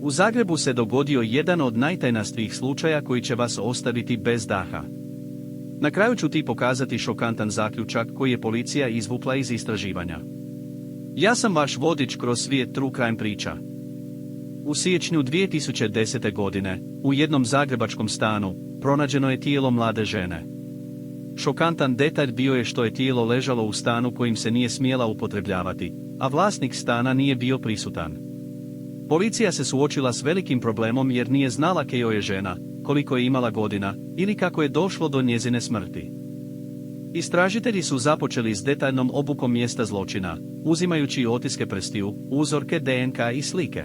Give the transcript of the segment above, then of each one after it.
U Zagrebu se dogodio jedan od najtajnastijih slučaja koji će vas ostaviti bez daha. Na kraju ću ti pokazati šokantan zaključak koji je policija izvukla iz istraživanja. Ja sam vaš vodič kroz svijet true crime priča. U siječnju 2010. godine, u jednom zagrebačkom stanu, pronađeno je tijelo mlade žene. Šokantan detalj bio je što je tijelo ležalo u stanu kojim se nije smjela upotrebljavati, a vlasnik stana nije bio prisutan. Policija se suočila s velikim problemom jer nije znala kejo je žena, koliko je imala godina, ili kako je došlo do njezine smrti. Istražitelji su započeli s detaljnom obukom mjesta zločina, uzimajući otiske prstiju, uzorke DNK i slike.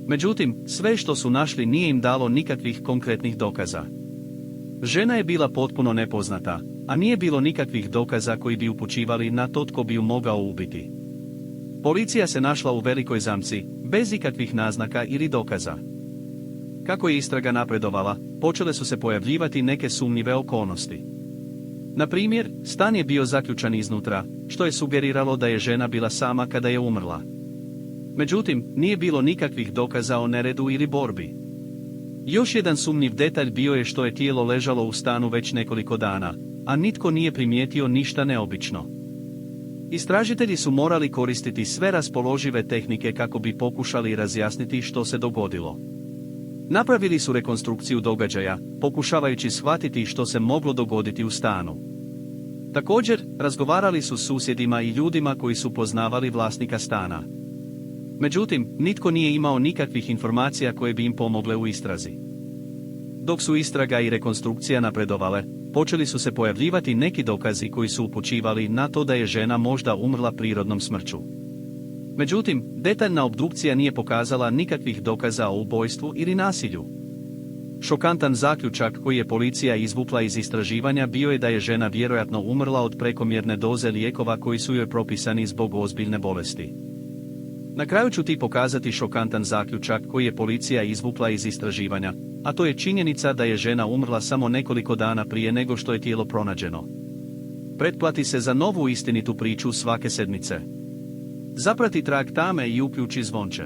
Međutim, sve što su našli nije im dalo nikakvih konkretnih dokaza. Žena je bila potpuno nepoznata, a nije bilo nikakvih dokaza koji bi upućivali na to tko bi ju mogao ubiti. Policija se našla u velikoj zamci, bez ikakvih naznaka ili dokaza. Kako je istraga napredovala, počele su se pojavljivati neke sumnjive okolnosti. Na primjer, stan je bio zaključan iznutra, što je sugeriralo da je žena bila sama kada je umrla. Međutim, nije bilo nikakvih dokaza o neredu ili borbi. Još jedan sumnjiv detalj bio je što je tijelo ležalo u stanu već nekoliko dana, a nitko nije primijetio ništa neobično. Istražitelji su morali koristiti sve raspoložive tehnike kako bi pokušali razjasniti što se dogodilo. Napravili su rekonstrukciju događaja, pokušavajući shvatiti što se moglo dogoditi u stanu. Također, razgovarali su s susjedima i ljudima koji su poznavali vlasnika stana. Međutim, nitko nije imao nikakvih informacija koje bi im pomogle u istrazi. Dok su istraga i rekonstrukcija napredovale, počeli su se pojavljivati neki dokazi koji su upućivali na to da je žena možda umrla prirodnom smrću. Međutim, detaljna obdukcija nije pokazala nikakvih dokaza o ubojstvu ili nasilju. Šokantan zaključak koji je policija izvukla iz istraživanja bio je da je žena vjerojatno umrla od prekomjerne doze lijekova koji su joj propisani zbog ozbiljne bolesti. Na kraju ću ti pokazati šokantan zaključak koji je policija izvukla iz istraživanja, a to je činjenica da je žena umrla samo nekoliko dana prije nego što je tijelo pronađeno. Pretplati se za novu istinitu priču svake sedmice. Zaprati trag tame i uključi zvonče.